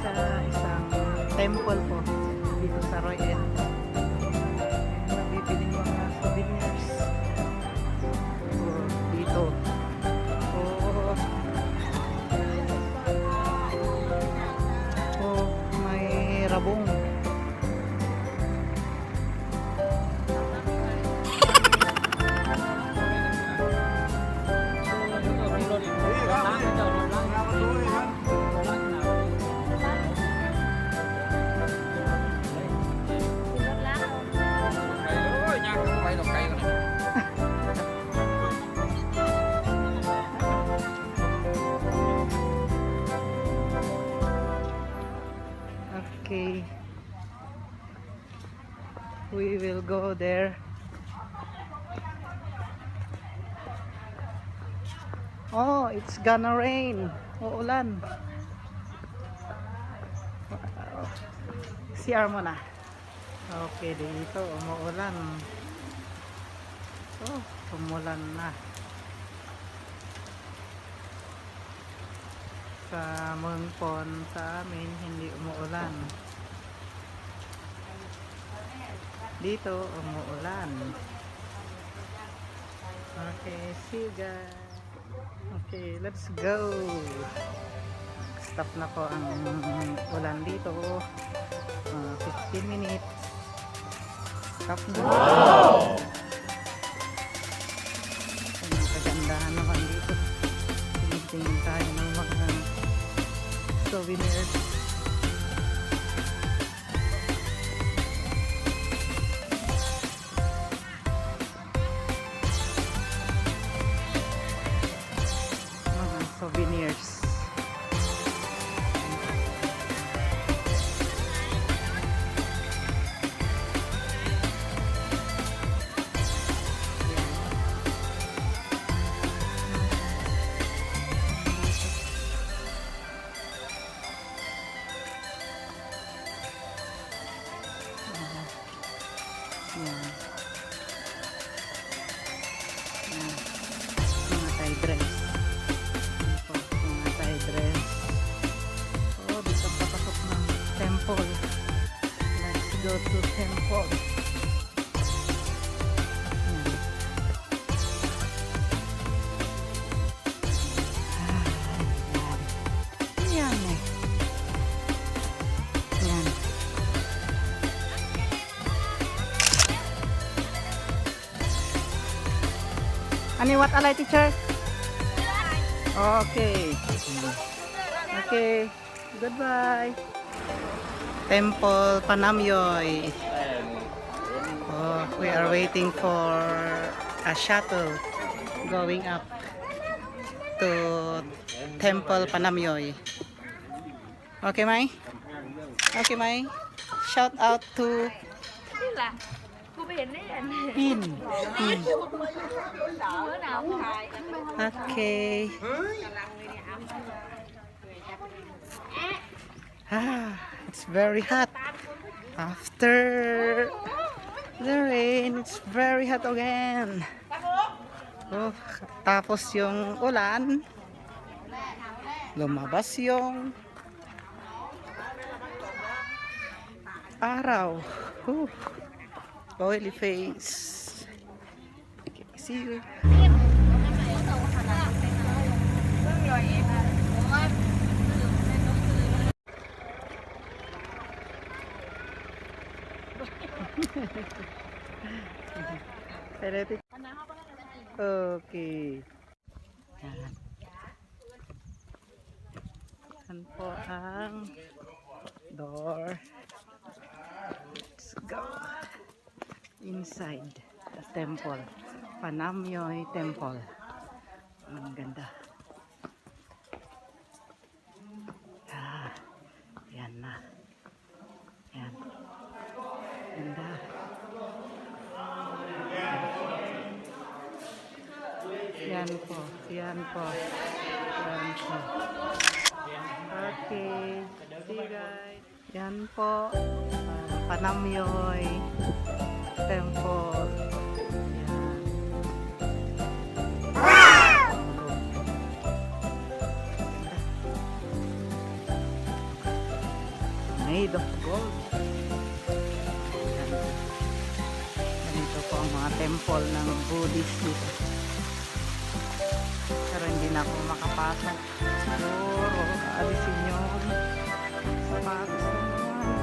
sa isang temple po dito sa Royal. Nabibili mga souvenirs dito. May rabong. Okay, we will go there. Oh, it's gonna rain. Uulan. CR mo na. Okay, dito umuulan. Oh, umulan na. Sa Mungpon sa amin hindi umuulan. Dito umuulan. Okay, see you guys. Okay, let's go. Stop na po ang ulan dito. 15 minutes. Stop na. Wow! Ang kagandahan naman dito. Tingin tayo ng mga souvenirs. Mga souvenirs. Yan. Yan. Mga Thai dress. Mga Thai dress. Oh, dito papasok ng temple. Let's go to temple. Yan. Yan eh. Yan. Ani what alay teacher? Okay. Okay. Goodbye. Temple Panamyoy. Oh, we are waiting for a shuttle going up to Temple Panamyoy. Okay, Mai? Okay, Mai? Shout out to Pin. Pin. Okay. It's very hot. After the rain, it's very hot again. Oh, tapos yung ulan, lumabas yung araw. Oily face. Okay, see you. Okay. Yan po ang door. Let's go inside the temple. Panamyoy Temple. Ang ganda. Yan na. Yan. Ganda. Yan po. Yan po. Yan po. Okay. See you guys. Yan po. Panamyoy Temple. Yan. po ang mga temple ng Buddhist dito. Pero hindi na ako makapasok. Siguro, aalisin yung sapatos ko naman dito.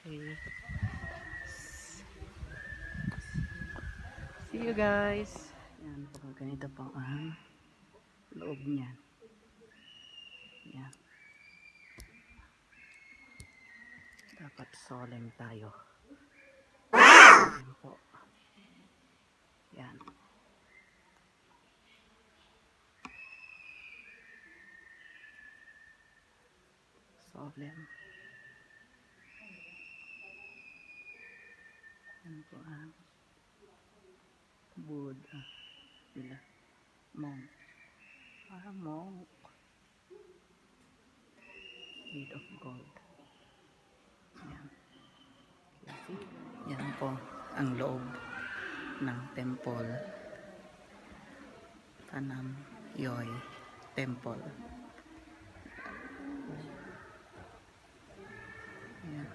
Okay. See you guys. Yan po, ganito po ang loob niyan. Yan. Dapat solemn tayo. Yan po. Yan. Solemn. Yan po ang Buddha. Sila. Monk. Parang monk. Made of gold. Yan. Yan po ang loob ng temple. Panam Yoy Temple. Yan.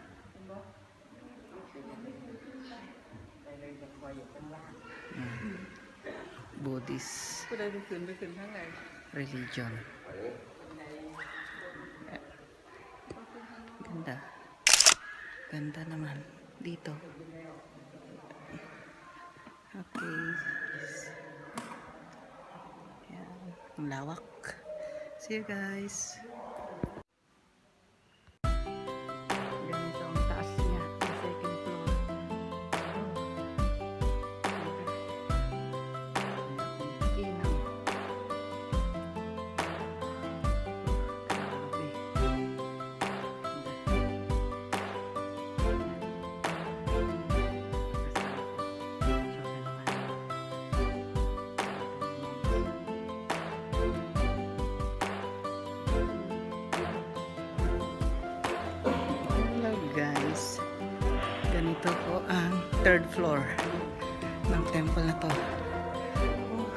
Buddhist religion. Ganda. Ganda naman dito. Okay. Yan. Ang lawak. See you guys. Ganito ang taas niya. Ang second floor. Kinang. Hello guys. Ganito po ang third floor ng temple na to. Oh,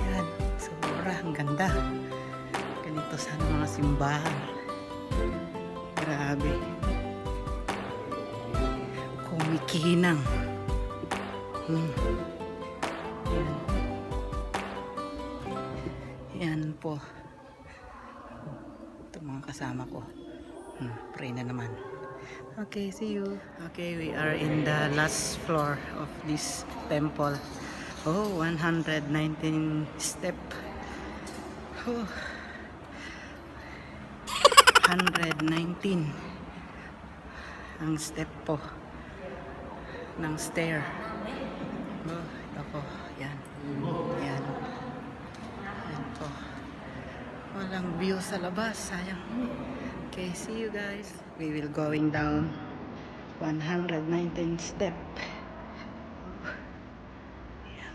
yan. Sobrang ganda. Ganito sana mga simbahan. Grabe. Kumikinang. Yan. Yan po. Ito mga kasama ko. Pray na naman. Okay, see you. Okay, we are in the last floor of this temple. Oh, 119 step. Oh. 119 ang step po ng stair. Oh, ito po. Yan. Yan. Yan po. Walang view sa labas. Sayang. Okay, see you guys. We will going down 119 step. Yeah.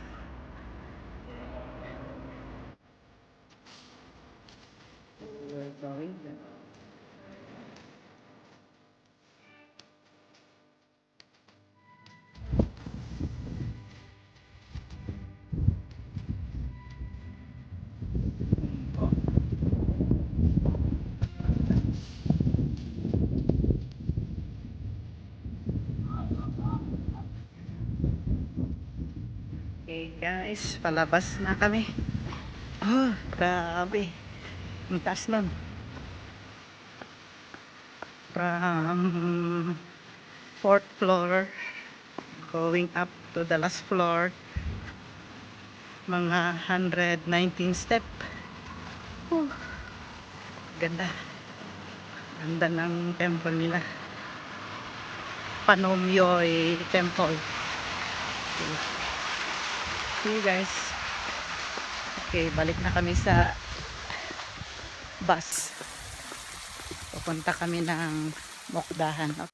We're going down. Okay guys, palabas na kami. Oh, grabe. Ang taas nun. From 4th floor going up to the last floor, mga 119 step. Oh, ganda. Ganda ng temple nila. Panam Yoy Temple. Okay. See you guys. Okay, balik na kami sa bus. Pupunta kami ng Mokdahan.